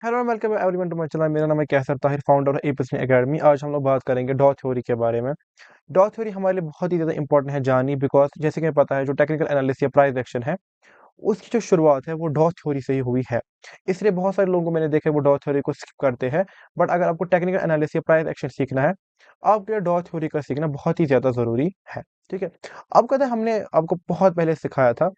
Hello welcome everyone to my channel. मेरा नाम है कैसर ताहिर, फाउंडर है एपीएसनी एकेडमी। आज हम लोग बात करेंगे डॉ थ्योरी के बारे में। डॉ थ्योरी हमारे लिए बहुत ही ज़्यादा इंपॉर्टेंट है जानी, बिकॉज जैसे कि हमें पता है जो टेक्निकल एनालिसिस या प्राइस एक्शन है उसकी जो शुरुआत है वो डॉ थ्योरी से ही हुई है। इसलिए बहुत सारे लोगों को मैंने देखा है वो डॉ थ्योरी को स्किप करते हैं। बट अगर आपको टेक्निकल एनालिसिस या प्राइस एक्शन सीखना है, आपके लिए डॉ थ्योरी का सीखना बहुत ही ज़्यादा ज़रूरी है। ठीक है, अब कहते हैं हमने आपको बहुत पहले सिखाया था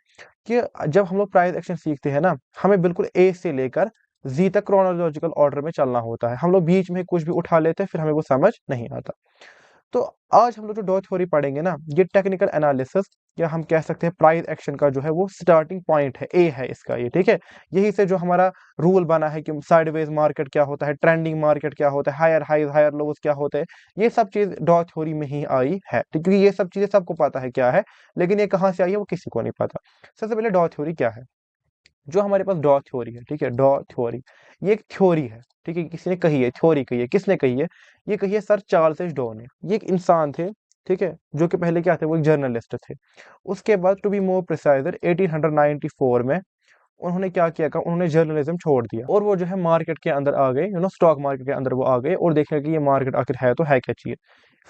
कि जब हम लोग प्राइस एक्शन सीखते हैं ना, हमें बिल्कुल ए से लेकर जी तक क्रोनोलॉजिकल ऑर्डर में चलना होता है। हम लोग बीच में कुछ भी उठा लेते हैं, फिर हमें वो समझ नहीं आता। तो आज हम लोग जो डॉ थ्योरी पढ़ेंगे ना, ये टेक्निकल एनालिसिस या हम कह सकते हैं प्राइस एक्शन का जो है वो स्टार्टिंग पॉइंट है, ए है इसका ये। ठीक है, यही से जो हमारा रूल बना है कि साइडवेज मार्केट क्या होता है, ट्रेंडिंग मार्केट क्या होता है, हायर हाइज हायर लोज क्या होते हैं, ये सब चीज डॉ थ्योरी में ही आई है। ठीक, क्योंकि ये सब चीजें सबको पता है क्या है, लेकिन ये कहाँ से आई है वो किसी को नहीं पता। सबसे पहले डॉ थ्योरी क्या है। जो हमारे पास डॉ थ्योरी है, ठीक है, डॉ थ्योरी ये एक थ्योरी है। ठीक है, किसी ने कही है, थ्योरी कही है, किसने कही है? ये कही है सर चार्ल्स डॉ ने। ये एक इंसान थे, ठीक है, जो कि पहले क्या थे, वो एक जर्नलिस्ट थे। उसके बाद टू बी मोर प्रिसाइज 1894 में उन्होंने क्या किया का, उन्होंने जर्नलिज्म छोड़ दिया और वो जो है मार्केट के अंदर आ गए, स्टॉक मार्केट के अंदर वो आ गए और देखने कि ये मार्केट आखिर है तो है क्या चीज।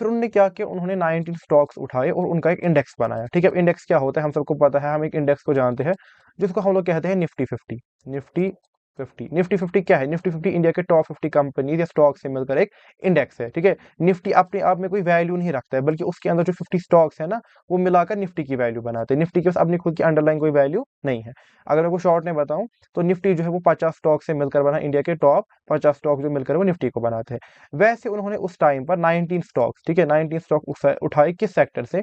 फिर उन्होंने क्या किया, उन्होंने 19 स्टॉक्स उठाए और उनका एक इंडेक्स बनाया। ठीक है, अब इंडेक्स क्या होता है हम सबको पता है, हम एक इंडेक्स को जानते हैं जिसको हम लोग कहते हैं निफ्टी 50। निफ्टी 50 क्या है? निफ्टी 50 इंडिया के टॉप 50 कंपनीज या स्टॉक से मिलकर एक इंडेक्स है। ठीक है, निफ्टी अपने आप में कोई वैल्यू नहीं रखता है, बल्कि उसके अंदर जो 50 स्टॉक्स है ना, वो मिलाकर निफ्टी की वैल्यू बनाते हैं। निफ्टी के पास अपनी खुद की अंडरलाइन कोई वैल्यू नहीं है। अगर मैं को शॉर्ट में बताऊं तो निफ्टी जो है वो 50 स्टॉक से मिलकर बना, इंडिया के टॉप 50 स्टॉक जो मिलकर वो निफ्टी को बनाते हैं। वैसे उन्होंने उस टाइम पर 19 स्टॉक्स, ठीक है, 19 स्टॉक उठाए। किस सेक्टर से?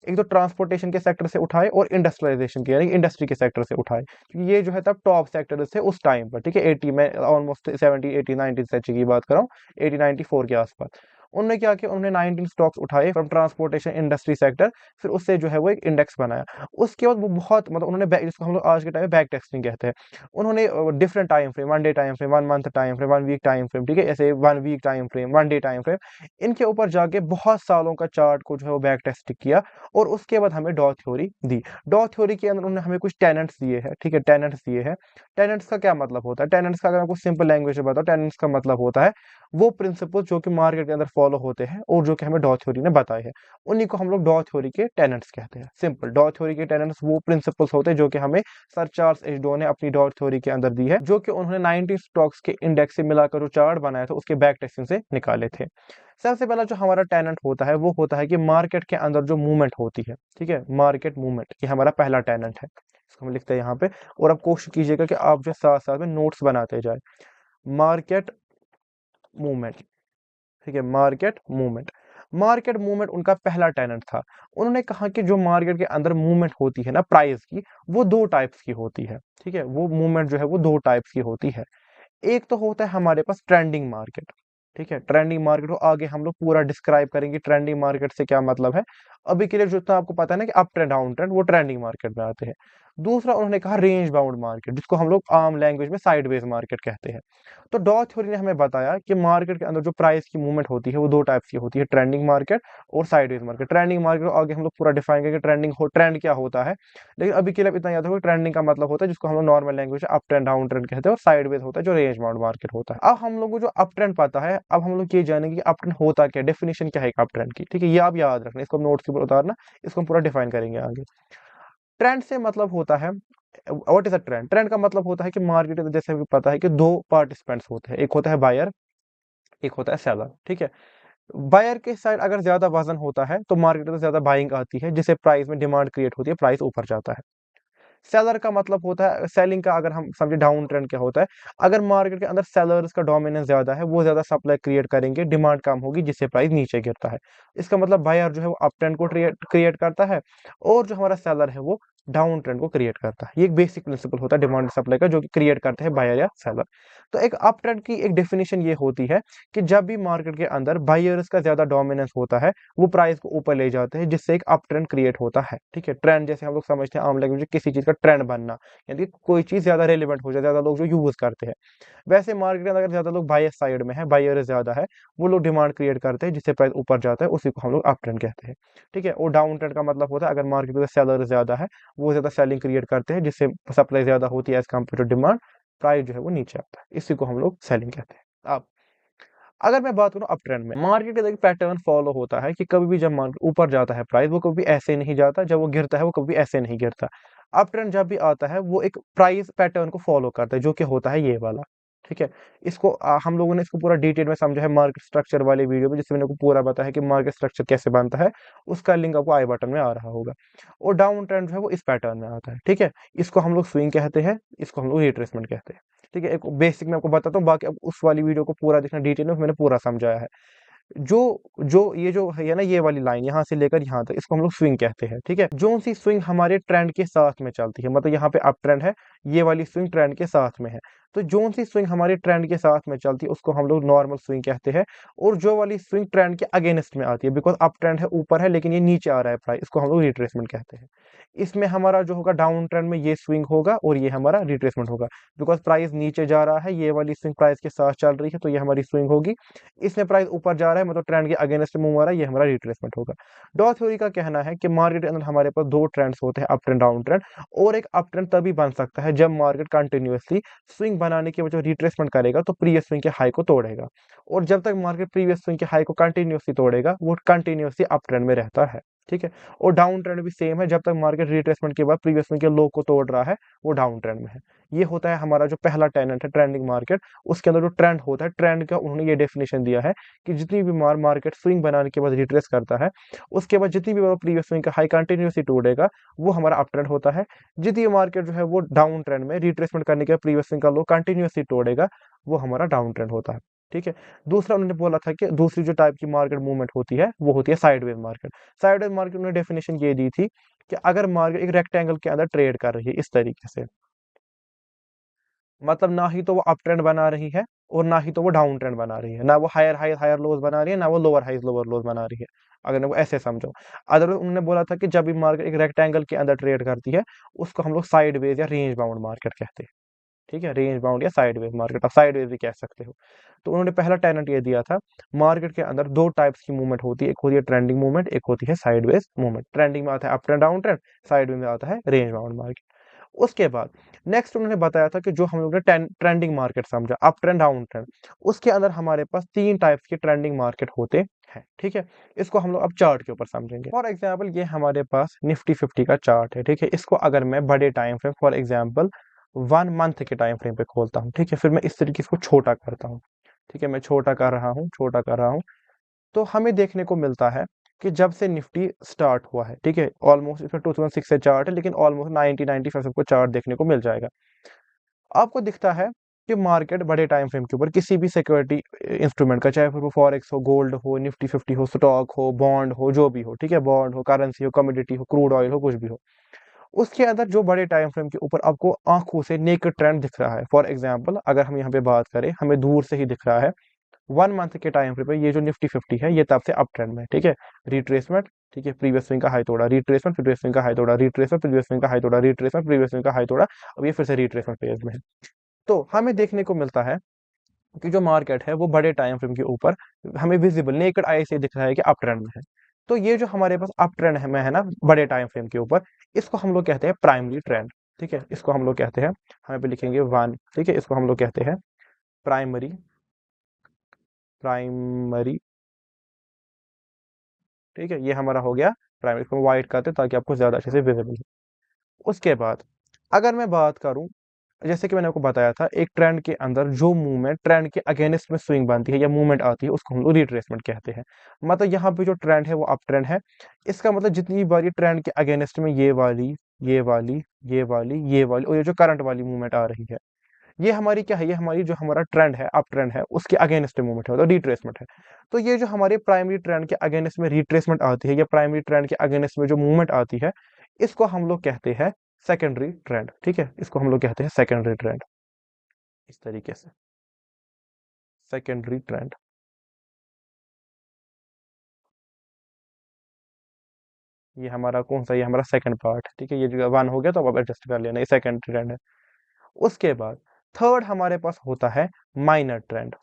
एक तो ट्रांसपोर्टेशन के सेक्टर से उठाए और इंडस्ट्रियलाइजेशन के यानी इंडस्ट्री के सेक्टर से उठाए, क्योंकि ये जो है तब टॉप सेक्टर थे उस टाइम पर। ठीक है, 80 में ऑलमोस्ट 70 80 90 सेंचुरी की बात कर रहा हूँ, 80 94 के आसपास। उन्होंने क्या किया, उन्होंने 19 स्टॉक्स उठाए फ्रॉम ट्रांसपोर्टेशन इंडस्ट्री सेक्टर। फिर उससे जो है वो एक इंडेक्स बनाया। उसके बाद वो बहुत मतलब उन्होंने जिसको हम लोग आज के टाइम में बैक टेस्टिंग कहते हैं, उन्होंने different time frame, 1 day time frame, 1 month time frame, 1 week time frame, ठीक है, ऐसे 1 week time frame, 1 day time frame, इनके ऊपर जाके बहुत सालों का चार्ट को जो है वो बैक टेस्ट किया और उसके बाद हमें डॉ थ्योरी दी। डॉ थ्योरी के अंदर उन्होंने हमें कुछ टेनेंट्स दिए हैं। ठीक है, टेनेंट्स दिए हैं। टेनेंट्स का क्या मतलब होता है? टेनेंट्स का अगर आपको सिंपल लैंग्वेज में बताओ, टेनेंट्स का मतलब होता है वो प्रिंसिपल जो कि मार्केट के अंदर फॉलो होते हैं और जो कि हमें डॉ थ्योरी ने बताए हैं, उन्हीं को हम लोग डॉ थ्योरी के टेनेंट्स कहते हैं। सिंपल, डॉ थ्योरी के टेनेंट्स वो प्रिंसिपल्स होते हैं जो कि हमें सर चार्ल्स एच डॉ ने अपनी डॉ थ्योरी के अंदर दी है, जो कि उन्होंने 19 स्टॉक्स के इंडेक्स से मिलाकर जो चार्ट बनाया था उसके बैक टेस्टिंग से निकाले थे। सबसे पहला जो हमारा टेनेंट होता है वो होता है कि मार्केट के अंदर जो मूवमेंट होती है, ठीक है, मार्केट मूवमेंट, ये हमारा पहला टेनेंट है। इसको हम लिखते हैं यहाँ पे और आप कोशिश कीजिएगा कि आप जो साथ साथ में नोट्स बनाते जाए। मार्केट मूवमेंट, ठीक है, मार्केट मूवमेंट। मार्केट मूवमेंट उनका पहला टेनेंट था। उन्होंने कहा कि जो मार्केट के अंदर मूवमेंट होती है ना प्राइस की, वो दो टाइप्स की होती है। ठीक है, वो मूवमेंट जो है वो दो टाइप्स की होती है। एक तो होता है हमारे पास ट्रेंडिंग मार्केट। ठीक है, ट्रेंडिंग मार्केट को आगे हम लोग पूरा डिस्क्राइब करेंगे ट्रेंडिंग मार्केट से क्या मतलब है। अभी के लिए जो तो आपको पता है ना कि अप ट्रेंड डाउन ट्रेंड वो ट्रेंडिंग मार्केट में आते हैं। दूसरा उन्होंने कहा रेंज बाउंड मार्केट, जिसको हम लोग आम लैंग्वेज में साइडवेज मार्केट कहते हैं। तो डॉ थ्योरी ने हमें बताया कि मार्केट के अंदर जो प्राइस की मूवमेंट होती है वो दो टाइप्स की होती है, ट्रेंडिंग मार्केट और साइडवेज मार्केट। ट्रेंडिंग मार्केट को आगे हम लोग पूरा डिफाइन करेंगे, ट्रेंड क्या होता है। लेकिन अभी के लिए इतना याद होगा, ट्रेंडिंग का मतलब होता है जिसको हम लोग नॉर्मल लैंग्वेज में अप ट्रेंड डाउन ट्रेंड कहते हैं, और साइडवेज होता है जो रेंज बाउंड मार्केट होता है। अब हम लोग को जो अप ट्रेंड पता है, अब हम लोग ये जानेंगे कि अप ट्रेंड होता क्या, डेफिनेशन क्या है अप ट्रेंड की। ठीक है, ये आप याद रखना, इसको नोट्स के ऊपर उतारना, इसको हम पूरा डिफाइन करेंगे आगे। ट्रेंड से मतलब होता है, what is a trend? Trend का मतलब होता है कि मार्केट में जैसे हमें पता है कि दो पार्टिसिपेंट्स होते हैं, एक होता है बायर, एक होता है सेलर। ठीक है, बायर के साइड अगर ज्यादा वजन होता है तो मार्केट में ज्यादा बाइंग आती है, जिससे प्राइस में डिमांड क्रिएट होती है, प्राइस ऊपर जाता है। सेलर का मतलब होता है, सेलिंग का अगर हम समझे डाउन ट्रेंड क्या होता है, अगर मार्केट के अंदर सेलर्स का डोमिनेंस ज्यादा है, वो ज्यादा सप्लाई क्रिएट करेंगे, डिमांड कम होगी, जिससे प्राइस नीचे गिरता है। इसका मतलब बायर जो है वो अप ट्रेंड को क्रिएट करता है और जो हमारा सेलर है वो डाउन ट्रेंड को क्रिएट करता है। ये एक बेसिक प्रिंसिपल होता है डिमांड सप्लाई का, जो कि क्रिएट करते हैं बायर या सेलर। तो एक अप ट्रेंड की एक डेफिनेशन ये होती है कि जब भी मार्केट के अंदर बायर्स का ज्यादा डोमिनेंस होता है, वो प्राइस को ऊपर ले जाते हैं, जिससे एक अप ट्रेंड क्रिएट होता है। ठीक है, ट्रेंड जैसे हम लोग समझते हैं आम लैंग्वेज में किसी चीज का ट्रेंड बनना, यानी कि कोई चीज ज्यादा रेलिवेंट हो जाए, ज्यादा लोग जो यूज करते हैं। वैसे मार्केट के अंदर अगर ज्यादा लोग बायर साइड में है, बायर ज्यादा है, वो लोग डिमांड क्रिएट करते हैं, जिससे प्राइस ऊपर जाता है, उसी को हम लोग अप ट्रेंड कहते हैं। ठीक है, और डाउन ट्रेंड का मतलब होता है अगर मार्केट में सेलर ज्यादा है, वो ज्यादा सेलिंग क्रिएट करते हैं, जिससे सप्लाई ज्यादा होती है as compared to demand, price जो है वो नीचे आता है, इसी को हम लोग सेलिंग कहते हैं। अब अगर मैं बात करूं अप ट्रेंड में, मार्केट का देखिए पैटर्न फॉलो होता है कि कभी भी जब मार्केट ऊपर जाता है प्राइस, वो कभी ऐसे नहीं जाता, जब वो गिरता है वो कभी ऐसे नहीं गिरता। अप ट्रेंड जब भी आता है वो एक प्राइस पैटर्न को फॉलो करता है, जो कि होता है ये वाला। ठीक है, इसको हम लोगों ने इसको पूरा डिटेल में समझा है मार्केट स्ट्रक्चर वाले वीडियो में, जिसमें मैंने को पूरा बताया है कि मार्केट स्ट्रक्चर कैसे बनता है। उसका लिंक आपको आई बटन में आ रहा होगा। और डाउन ट्रेंड जो है वो इस पैटर्न में आता है। ठीक है, इसको हम लोग स्विंग कहते हैं, इसको हम लोग रिट्रेसमेंट कहते हैं। ठीक है, एक बेसिक मैं आपको बताता हूँ, बाकी अब उस वाली वीडियो को पूरा देखना डिटेल में, मैंने पूरा समझाया है। जो जो ये जो है ना, ये वाली लाइन यहाँ से लेकर यहाँ तक, इसको हम लोग स्विंग कहते हैं। ठीक है, जो सी स्विंग हमारे ट्रेंड के साथ में चलती है, मतलब यहाँ पे अप ट्रेंड है, ये वाली स्विंग ट्रेंड के साथ में है, तो जो सी स्विंग हमारे ट्रेंड के साथ में चलती है उसको हम लोग नॉर्मल स्विंग कहते हैं। और जो वाली स्विंग ट्रेंड के अगेंस्ट में आती है, बिकॉज अप ट्रेंड है ऊपर है लेकिन ये नीचे आ रहा है प्राइस, इसको हम लोग रिट्रेसमेंट कहते हैं। इसमें हमारा जो होगा डाउन ट्रेंड में ये स्विंग होगा और ये हमारा रिट्रेसमेंट होगा, बिकॉज प्राइस नीचे जा रहा है, ये वाली स्विंग प्राइस के साथ चल रही है, तो ये हमारी स्विंग होगी। इसमें प्राइस ऊपर जा रहा है, मतलब ट्रेंड के अगेंस्ट मूव आ रहा है, ये हमारा रिट्रेसमेंट होगा। डॉ थ्योरी का कहना है कि मार्केट के अंदर हमारे पास दो ट्रेंड्स होते हैं, अप ट्रेंड डाउन ट्रेंड। और एक अप ट्रेंड तभी बन सकता है जब मार्केट कंटिन्यूअसली स्विंग बनाने के वजह रिट्रेसमेंट करेगा, तो प्रीवियस स्विंग के हाई को तोड़ेगा। और जब तक मार्केट प्रीवियस स्विंग के हाई को कंटिन्यूअसली तोड़ेगा, वो कंटिन्यूअसली अप ट्रेंड में रहता है। ठीक है, और डाउन ट्रेंड भी सेम है, जब तक मार्केट रिट्रेसमेंट के बाद प्रीवियस स्विंग के लो को तोड़ रहा है, वो डाउन ट्रेंड में है। ये होता है हमारा जो पहला टेनेंट है, ट्रेंडिंग मार्केट। उसके अंदर जो ट्रेंड होता है, ट्रेंड का उन्होंने ये डेफिनेशन दिया है कि जितनी भी मार्केट स्विंग बनाने के बाद रिट्रेस करता है, उसके बाद जितनी भी प्रीवियस स्विंग का हाई कंटिन्यूसली टूटेगा, वो हमारा अप ट्रेंड होता है। जितनी मार्केट जो है वो डाउन ट्रेंड में रिट्रेसमेंट करने के बाद प्रीवियस स्विंग का लो कंटिन्यूसली तोड़ेगा, वो हमारा डाउन ट्रेंड होता है। ठीक है, दूसरा उन्होंने बोला था कि दूसरी जो टाइप की मार्केट मूवमेंट होती है वो होती है साइडवेज मार्केट। साइडवेज मार्केट उन्होंने डेफिनेशन ये दी थी कि अगर मार्केट एक रेक्टेंगल के अंदर ट्रेड कर रही है इस तरीके से, मतलब ना ही तो वो अप ट्रेंड बना रही है और ना ही तो वो डाउन ट्रेंड बना रही है, ना वो हायर हाई हायर लोज बना रही है, ना वो लोअर हाई लोअर लोज बना रही है, अगर वो ऐसे समझो। अदर उन्होंने बोला था कि जब भी मार्केट एक रेक्टेंगल के अंदर ट्रेड करती है, उसको हम लोग साइडवेज या रेंज बाउंड मार्केट कहते हैं। ठीक है, रेंज बाउंड या साइडवेज मार्केट, आप साइडवेज भी कह सकते हो। तो उन्होंने पहला टेनेंट ये दिया था, मार्केट के अंदर दो टाइप्स की मूवमेंट होती है, एक होती है ट्रेंडिंग मूवमेंट, एक होती है साइडवेज मूवमेंट। ट्रेंडिंग में आता है up trend down trend, sideways में आता है रेंज बाउंड मार्केट। उसके बाद नेक्स्ट उन्होंने बताया था कि जो हम लोग ने ट्रेंडिंग मार्केट समझा, अप ट्रेंड डाउन ट्रेंड, उसके अंदर हमारे पास तीन टाइप्स के ट्रेंडिंग मार्केट होते हैं। ठीक है, इसको हम लोग अब चार्ट के ऊपर समझेंगे। फॉर एग्जांपल ये हमारे पास निफ्टी 50 का चार्ट है। ठीक है, इसको अगर मैं बड़े time frame, for example 1 month के टाइम फ्रेम पे खोलता हूँ, ठीक है, फिर मैं इस तरीके इसको छोटा करता हूँ। ठीक है, मैं छोटा कर रहा हूँ, छोटा कर रहा हूँ, तो हमें देखने को मिलता है कि जब से निफ्टी स्टार्ट हुआ है, ठीक है, ऑलमोस्ट इसमें 2006 से चार्ट है, लेकिन ऑलमोस्ट 90-95 सबको चार्ट देखने को मिल जाएगा। आपको दिखता है कि मार्केट बड़े टाइम फ्रेम के ऊपर किसी भी सिक्योरिटी इंस्ट्रूमेंट का, चाहे फिर वो फॉरेक्स हो, गोल्ड हो, निफ्टी 50 हो, स्टॉक हो, बॉन्ड हो, जो भी हो, ठीक है, बॉन्ड हो, करेंसी हो, कमोडिटी हो, क्रूड ऑयल हो, कुछ भी हो, उसके अंदर जो बड़े टाइम फ्रेम के ऊपर आपको आंखों से नेकेड ट्रेंड दिख रहा है। फॉर एग्जांपल अगर हम यहाँ पे बात करें, हमें दूर से ही दिख रहा है 1 मंथ के टाइम फ्रेम पे ये जो निफ्टी 50 है, ये तब से अप ट्रेंड में है। ठीक है, रिट्रेसमेंट, ठीक है, प्रीवियस स्विंग का हाई तोड़ा, रिट्रेसमेंट, प्रीवियस स्विंग का हाई तोड़ा, रिट्रेसमेंट, प्रीवियस स्विंग का हाई तोड़ा, रिट्रेसमेंट, प्रीवियस स्विंग का हाई तोड़ा, अब ये फिर से रिट्रेसमेंट फेज में है। तो हमें देखने को मिलता है कि जो मार्केट है वो बड़े टाइम फ्रेम के ऊपर हमें विजिबल नेकेड आई से दिख रहा है कि अप ट्रेंड में है। तो ये जो हमारे पास अप ट्रेंड है में है ना, बड़े टाइम फ्रेम के ऊपर, इसको हम लोग कहते हैं प्राइमरी ट्रेंड। ठीक है, इसको हम लोग कहते हैं, हम पे लिखेंगे 1, ठीक है, इसको हम लोग कहते हैं प्राइमरी, प्राइमरी। ठीक है, ये हमारा हो गया प्राइमरी, इसको व्हाइट करते हैं ताकि आपको ज्यादा अच्छे से विजिबल हो। उसके बाद अगर मैं बात करूं, जैसे कि मैंने आपको बताया था, एक ट्रेंड के अंदर जो मूवमेंट ट्रेंड के अगेंस्ट में स्विंग बनती है या मूवमेंट आती है, उसको हम लोग रिट्रेसमेंट कहते हैं। मतलब यहाँ पे जो ट्रेंड है वो अप ट्रेंड है, इसका मतलब जितनी बारी ट्रेंड के अगेंस्ट में ये वाली, ये वाली, ये वाली, ये वाली और ये जो करंट वाली मूवमेंट आ रही है, ये हमारी क्या है, ये हमारी जो हमारा ट्रेंड है, अप ट्रेंड है, उसके अगेंस्ट मूवमेंट है, मतलब रिट्रेसमेंट है। तो ये जो हमारे प्राइमरी ट्रेंड के अगेंस्ट में रिट्रेसमेंट आती है या प्राइमरी ट्रेंड के अगेंस्ट में जो मूवमेंट आती है, इसको हम लोग कहते हैं सेकेंडरी ट्रेंड। ठीक है, इसको हम लोग कहते हैं सेकेंडरी ट्रेंड, इस तरीके से सेकेंडरी ट्रेंड। ये हमारा कौन सा, ये हमारा सेकंड पार्ट। ठीक है, ये जो 1 हो गया तो अब एडजस्ट कर लेना, ये सेकंड ट्रेंड है। उसके बाद थर्ड हमारे पास होता है माइनर ट्रेंड।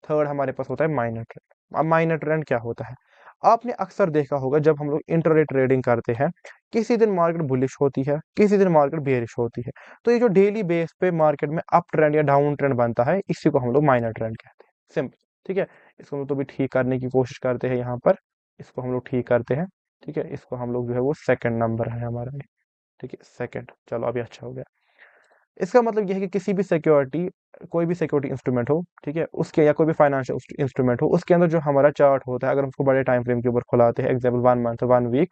थर्ड हमारे पास होता है माइनर ट्रेंड। अब माइनर ट्रेंड क्या होता है, आपने अक्सर देखा होगा जब हम लोग इंट्राडे ट्रेडिंग करते हैं, किसी दिन मार्केट बुलिश होती है, किसी दिन मार्केट बेयरिश होती है। तो ये जो डेली बेस पे मार्केट में अप ट्रेंड या डाउन ट्रेंड बनता है, इसी को हम लोग माइनर ट्रेंड कहते हैं। सिंपल, ठीक है। इसको हम लोग तो भी ठीक करने की कोशिश करते हैं यहाँ पर। इसको हम लोग ठीक करते हैं, ठीक है। इसको हम लोग जो है वो सेकंड नंबर है हमारा ये, ठीक है, सेकंड। चलो अभी अच्छा हो गया। इसका मतलब ये है कि किसी भी सिक्योरिटी, कोई भी सिक्योरिटी इंस्ट्रूमेंट हो, ठीक है, उसके या कोई भी फाइनेंशियल इंस्ट्रूमेंट हो, उसके अंदर जो हमारा चार्ट होता है, अगर हम उसको बड़े टाइम फ्रेम के ऊपर खुलाते हैं, एग्जाम्पल 1 मंथ 1 वीक,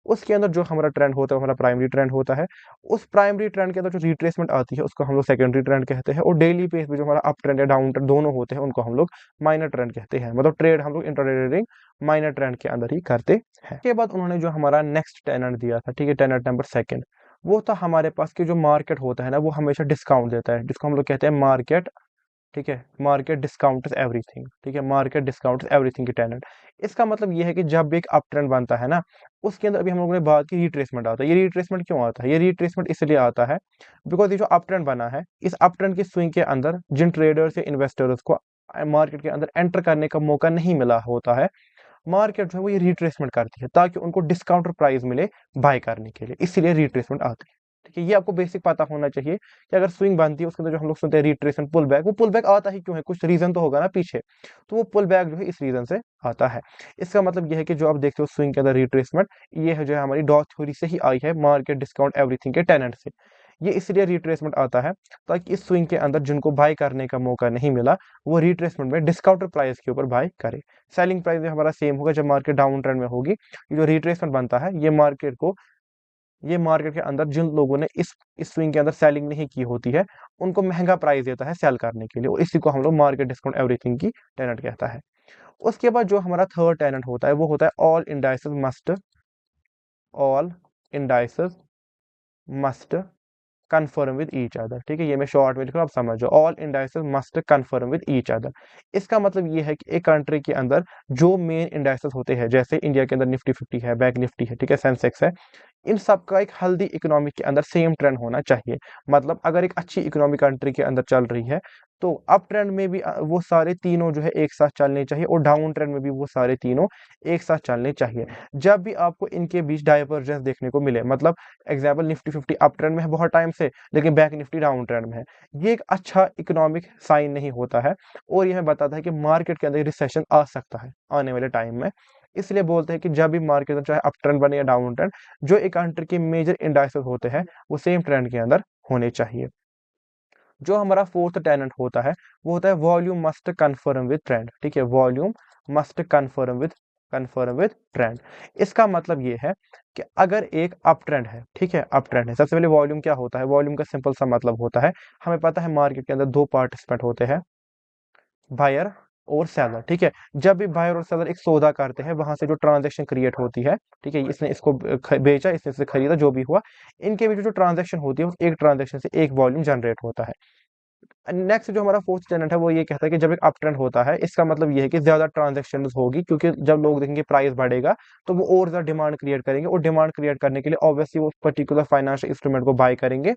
उसके अंदर जो हमारा ट्रेंड होता है वो हमारा प्राइमरी ट्रेंड होता है। उस प्राइमरी ट्रेंड के अंदर जो रिट्रेसमेंट आती है उसको हम लोग सेकेंडरी ट्रेंड कहते हैं। और डेली बेस पे जो हमारा अप ट्रेंड या डाउन ट्रेंड दोनों होते हैं उनको हम लोग माइनर ट्रेंड कहते हैं। मतलब ट्रेड हम लोग इंट्राडे ट्रेडिंग माइनर ट्रेंड के अंदर ही करते हैं। उसके बाद उन्होंने जो हमारा नेक्स्ट टेनेंट दिया था, ठीक है, टेनेंट नंबर सेकंड, वो था हमारे पास कि जो मार्केट होता है ना वो हमेशा डिस्काउंट देता है, जिसको हम लोग कहते हैं मार्केट, ठीक है, मार्केट डिस्काउंट एवरीथिंग, ठीक है, मार्केट डिस्काउंट एवरीथिंग की टेनेंट। इसका मतलब ये है कि जब भी एक अप ट्रेंड बनता है ना, उसके अंदर अभी हम लोगों ने बात की रिट्रेसमेंट आता है। ये रिट्रेसमेंट क्यों आता है? ये रिट्रेसमेंट इसलिए आता है बिकॉज ये जो अप ट्रेंड बना है, इस अप ट्रेंड की स्विंग के अंदर जिन ट्रेडर्स या इन्वेस्टर्स को मार्केट के अंदर एंटर करने का मौका नहीं मिला होता है, मार्केट जो है वो ये रिट्रेसमेंट करती है ताकि उनको डिस्काउंट प्राइस मिले बाय करने के लिए, इसीलिए रिट्रेसमेंट आती है। ठीक है, ये आपको बेसिक पता होना चाहिए कि अगर स्विंग बनती है उसके अंदर जो हम लोग सुनते हैं रिट्रेसमेंट पुल बैक, वो पुल बैक आता ही क्यों है? कुछ रीजन तो होगा ना पीछे, तो वो पुल बैक जो है इस रीजन से आता है। इसका मतलब ये है कि जो आप देखते हो स्विंग के अंदर रिट्रेसमेंट, ये है जो है हमारी डॉट थ्योरी से ही आई है, मार्केट डिस्काउंट एवरीथिंग के टेनेंट से। ये इसलिए रिट्रेसमेंट आता है ताकि इस स्विंग के अंदर जिनको बाय करने का मौका नहीं मिला, वो रिट्रेसमेंट में डिस्काउंटेड प्राइस के ऊपर बाय करे। सेलिंग प्राइस भी हमारा सेम होगा जब मार्केट डाउन ट्रेंड में होगी। ये जो रिट्रेसमेंट बनता है ये मार्केट के अंदर जिन लोगों ने इस स्विंग के अंदर सेलिंग नहीं की होती है, उनको महंगा प्राइस देता है सेल करने के लिए, और इसी को हम लोग मार्केट डिस्काउंट एवरीथिंग की टेनेंट कहता है। उसके बाद जो हमारा थर्ड टेनेंट होता है वो होता है all indices must confirm with each other. ठीक है, ये मैं शॉर्ट में लिख रहा हूं, आप समझो। All indices must confirm with each other. इसका मतलब ये है कि एक कंट्री के अंदर जो मेन इंडाइसेस होते हैं, जैसे इंडिया के अंदर निफ्टी 50 है, बैंक निफ्टी है, ठीक है, सेंसेक्स है, इन सब का एक हेल्दी इकोनॉमिक के अंदर सेम ट्रेंड होना चाहिए। मतलब अगर एक अच्छी इकोनॉमिक कंट्री के अंदर चल रही है तो अप ट्रेंड में भी वो सारे तीनों जो है एक साथ चलने चाहिए, और डाउन ट्रेंड में भी वो सारे तीनों एक साथ चलने चाहिए। जब भी आपको इनके बीच डाइवर्जेंस देखने को मिले, मतलब एग्जाम्पल निफ्टी 50 अप ट्रेंड में है बहुत टाइम से, लेकिन बैंक निफ्टी डाउन ट्रेंड में है, ये एक अच्छा इकोनॉमिक साइन नहीं होता है, और यह बताता है कि मार्केट के अंदर रिसेशन आ सकता है आने वाले टाइम में। इसलिए बोलते हैं कि जब भी मार्केट में चाहे अप ट्रेंड बने या डाउन ट्रेंड, जो एक कंट्री के मेजर इंडाइसेस होते हैं वो सेम ट्रेंड के अंदर होने चाहिए। जो हमारा फोर्थ टेनेंट होता है वो होता है volume must confirm with trend. ठीक है, volume must confirm with trend. इसका मतलब ये है कि अगर एक अप ट्रेंड है, ठीक है, अप ट्रेंड है, सबसे पहले वॉल्यूम क्या होता है? वॉल्यूम का सिंपल सा मतलब होता है, हमें पता है मार्केट के अंदर दो पार्टिसिपेंट होते हैं, बायर और सेलर। ठीक है, जब भी बायर और सेलर एक सौदा करते हैं, वहां से जो ट्रांजैक्शन क्रिएट होती है, ठीक है, इसने इसको बेचा, इसने इसे खरीदा, जो भी हुआ, इनके बीच जो ट्रांजैक्शन होती है उस एक ट्रांजैक्शन से एक वॉल्यूम जनरेट होता है। नेक्स्ट जो हमारा फोर्थ टेनेंट है वो ये कहता है कि जब एक अप ट्रेंड होता है, इसका मतलब ये है कि ज्यादा ट्रांजैक्शन होगी, क्योंकि जब लोग देखेंगे प्राइस बढ़ेगा तो वो और ज्यादा डिमांड क्रिएट करेंगे, और डिमांड क्रिएट करने के लिए ऑब्वियसली वो पर्टिकुलर फाइनेंशियल इंस्ट्रूमेंट को बाय करेंगे,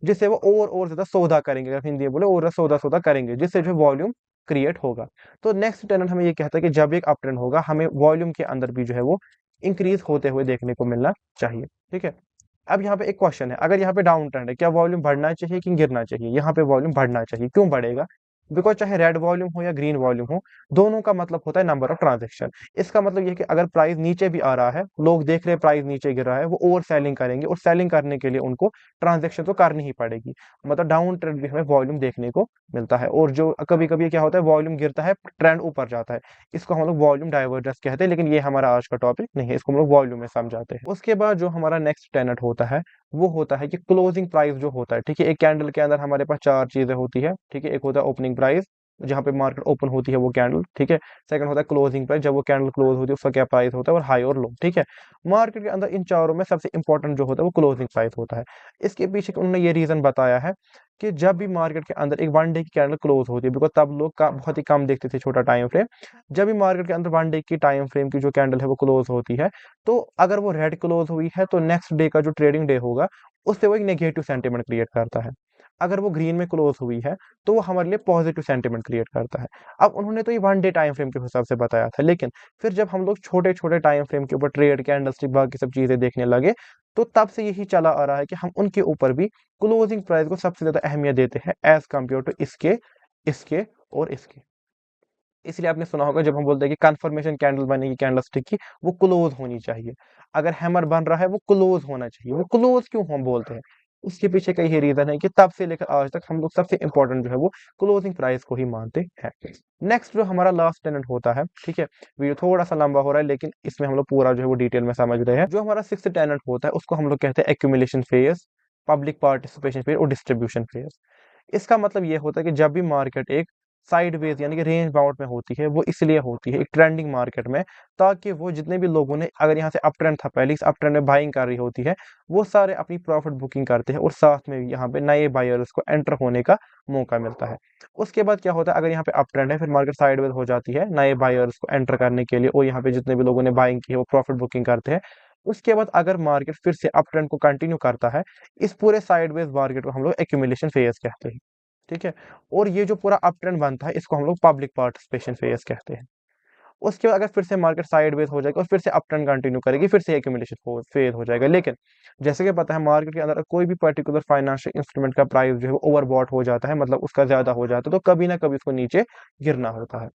जिससे वो और ज्यादा सौदा करेंगे, अगर हिंदी में बोले और सौदा सौदा करेंगे, जिससे जो वॉल्यूम क्रिएट होगा। तो नेक्स्ट टेनेंट हमें ये कहता है कि जब एक अप ट्रेंड होगा, हमें वॉल्यूम के अंदर भी जो है वो इंक्रीज होते हुए देखने को मिलना चाहिए। ठीक है, अब यहाँ पे एक क्वेश्चन है, अगर यहाँ पे डाउन ट्रेंड है, क्या वॉल्यूम बढ़ना चाहिए कि गिरना चाहिए? यहाँ पे वॉल्यूम बढ़ना चाहिए। क्यों बढ़ेगा? बिकॉज चाहे रेड वॉल्यूम हो या ग्रीन वॉल्यूम हो, दोनों का मतलब होता है नंबर ऑफ ट्रांजेक्शन। इसका मतलब ये है कि अगर प्राइस नीचे भी आ रहा है, लोग देख रहे हैं प्राइस नीचे गिर रहा है, वो ओवर सेलिंग करेंगे, और सेलिंग करने के लिए उनको ट्रांजेक्शन तो करनी ही पड़ेगी। मतलब डाउन ट्रेंड भी हमें वॉल्यूम देखने को मिलता है, और जो कभी कभी क्या होता है, वॉल्यूम गिरता है, ट्रेंड ऊपर जाता है, इसको हम लोग वॉल्यूम डाइवर्जेंस कहते हैं, लेकिन ये हमारा आज का टॉपिक नहीं है, इसको हम लोग वॉल्यूम में समझाते हैं। उसके बाद जो हमारा नेक्स्ट टेनेट होता है वो होता है कि क्लोजिंग प्राइस जो होता है, ठीक है, एक कैंडल के अंदर हमारे पास चार चीजें होती है, ठीक है, एक होता है ओपनिंग प्राइस, जहां पे मार्केट ओपन होती है वो कैंडल, ठीक है। सेकंड होता है क्लोजिंग प्राइस, जब वो कैंडल क्लोज होती है उसका क्या प्राइस होता है, और हाई और लो, ठीक है। मार्केट के अंदर इन चारों में सबसे इंपॉर्टेंट जो होता है वो क्लोजिंग प्राइस होता है। इसके पीछे उन्होंने ये रीजन बताया है कि जब भी मार्केट के अंदर एक वन डे की कैंडल क्लोज होती है, बिकॉज तब लोग बहुत ही कम देखते थे छोटा टाइम फ्रेम, जब भी मार्केट के अंदर वन डे की टाइम फ्रेम की जो कैंडल है वो क्लोज होती है, तो अगर वो रेड क्लोज हुई है तो नेक्स्ट डे का जो ट्रेडिंग डे होगा उससे वो एक नेगेटिव सेंटीमेंट क्रिएट करता है। अगर वो ग्रीन में क्लोज हुई है तो वो हमारे लिए पॉजिटिव सेंटिमेंट क्रिएट करता है। अब उन्होंने तो ये 1 डे टाइम फ्रेम के हिसाब से बताया था, लेकिन फिर जब हम लोग छोटे-छोटे टाइम फ्रेम के ऊपर ट्रेड, कैंडलस्टिक, बाकी सब चीज़ें देखने लगे, तो तब से यही चला आ रहा है कि हम उनके ऊपर भी क्लोजिंग प्राइस को सबसे ज़्यादा अहमियत देते हैं एज़ कम्पेयर टू इसके, इसके और इसके। इसलिए आपने सुना होगा जब हम बोलते हैं कि कन्फर्मेशन कैंडल बनेगी कैंडलस्टिक की, वो क्लोज होनी चाहिए। अगर हैमर बन रहा है वो क्लोज होना चाहिए। वो क्लोज क्यों हम बोलते हैं? उसके पीछे का यही रीज़न है कि तब से लेकर आज तक हम लोग सबसे इम्पोर्टेंट जो है वो क्लोजिंग प्राइस को ही मानते हैं। नेक्स्ट जो हमारा लास्ट टेनेंट होता है, ठीक है? वीडियो थोड़ा-सा लंबा हो रहा है लेकिन इसमें हम लोग पूरा जो है वो डिटेल में समझ रहे हैं। जो हमारा सिक्स्थ टेनेंट होता है उसको हम लोग कहते हैं accumulation phase, public participation phase और डिस्ट्रीब्यूशन फेज़। इसका मतलब ये होता है कि जब भी मार्केट एक साइडवेज यानी कि रेंज बाउंड में होती है, वो इसलिए होती है एक ट्रेंडिंग मार्केट में, ताकि वो जितने भी लोगों ने अगर यहाँ से अप ट्रेंड था पहले, इस अप ट्रेंड में बाइंग कर रही होती है, वो सारे अपनी प्रॉफिट बुकिंग करते हैं और साथ में यहाँ पे नए बायर्स को एंटर होने का मौका मिलता है। उसके बाद क्या होता है, अगर यहाँ पे अप ट्रेंड है फिर मार्केट साइडवेज हो जाती है नए बायर्स को एंटर करने के लिए और यहाँ पे जितने भी लोगों ने बाइंग की है वो प्रॉफिट बुकिंग करते हैं। उसके बाद अगर मार्केट फिर से अप ट्रेंड को कंटिन्यू करता है, इस पूरे साइडवेज मार्केट को हम लोग एक्यूमुलेशन फेज कहते हैं। ठीक है? और ये जो पूरा अप ट्रेंड बनता है इसको हम लोग पब्लिक पार्टिसिपेशन फेज कहते हैं। उसके बाद अगर फिर से मार्केट साइडवेज हो जाएगा और फिर से अप ट्रेंड कंटिन्यू करेगी, फिर से एक्यूमुलेशन फेज हो जाएगा। लेकिन जैसे कि पता है मार्केट के अंदर कोई भी पर्टिकुलर फाइनेंशियल इंस्ट्रूमेंट का प्राइस जो है वो ओवरबॉट हो जाता है, मतलब उसका ज़्यादा हो जाता है, तो कभी ना कभी उसको नीचे गिरना होता है।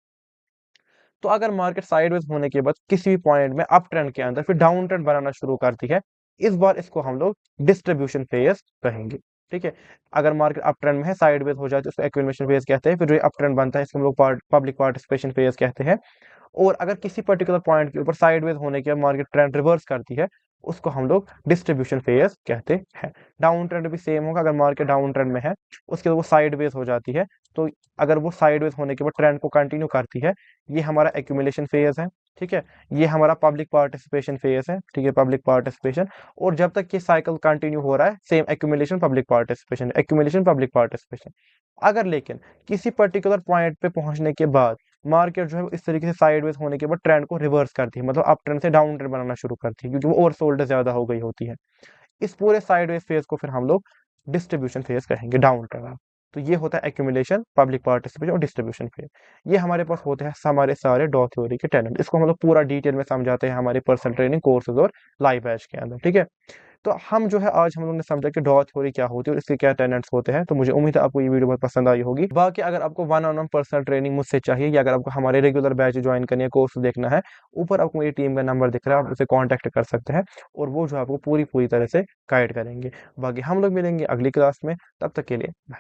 तो अगर मार्केट साइडवेज होने के बाद किसी भी पॉइंट में अप ट्रेंड के अंदर फिर डाउन ट्रेंड बनाना शुरू करती है, इस बार इसको हम लोग डिस्ट्रीब्यूशन फेज कहेंगे। ठीक है? अगर मार्केट अप ट्रेंड में है, साइडवेज हो जाती है, उसको एक्यूमुलेशन फेज कहते हैं। फिर जो अप ट्रेंड बनता है इसको हम लोग पब्लिक पार्टिसिपेशन फेज कहते हैं। और अगर किसी पर्टिकुलर पॉइंट के ऊपर साइडवेज होने के बाद मार्केट ट्रेंड रिवर्स करती है, उसको हम लोग डिस्ट्रीब्यूशन फेज कहते हैं। डाउन ट्रेंड भी सेम होगा, अगर मार्केट डाउन ट्रेंड में है, उसके बाद वो साइडवेज हो जाती है, तो अगर वो साइडवेज होने के बाद ट्रेंड को कंटिन्यू करती है, ये हमारा एक्यूमुलेशन फेज है। ठीक है? ये हमारा पब्लिक पार्टिसिपेशन फेज है। ठीक है? Public participation. और जब तक ये साइकिल कंटिन्यू हो रहा है, same accumulation public participation, accumulation public participation. अगर लेकिन किसी पर्टिकुलर पॉइंट पे पहुंचने के बाद मार्केट जो है इस तरीके से साइडवेज होने के बाद ट्रेंड को रिवर्स करती है, मतलब अप ट्रेंड से डाउन ट्रेंड बनाना शुरू करती है, क्योंकि वो ओवरसोल्ड ज्यादा हो गई होती है। इस पूरे साइडवेज फेज को फिर हम लोग डिस्ट्रीब्यूशन फेज कहेंगे, डाउन ट्रेंड। तो ये होता है एक्यूमुलेशन, पब्लिक पार्टिसिपेशन और डिस्ट्रीब्यूशन फेज। ये हमारे पास होते हैं हमारे सारे डॉ थ्योरी के टेनेंट। इसको हम लोग पूरा डिटेल में समझाते हैं हमारे पर्सनल ट्रेनिंग कोर्सेज और लाइव बैच के अंदर। ठीक है? तो हम जो है आज हम लोगों ने समझा कि डॉ थ्योरी क्या होती है और इसके क्या टेनेंट्स होते हैं। तो मुझे उम्मीद है आपको ये वीडियो बहुत पसंद आई होगी। बाकी अगर आपको one on one personal training मुझसे चाहिए या अगर आपको हमारे रेगुलर बैच ज्वाइन करनी है, कोर्स देखना है, ऊपर आपको मेरी टीम का नंबर दिख रहा है, आप उसे कॉन्टैक्ट कर सकते हैं और वो जो आपको पूरी तरह से गाइड करेंगे। बाकी हम लोग मिलेंगे अगली क्लास में, तब तक के लिए बाय।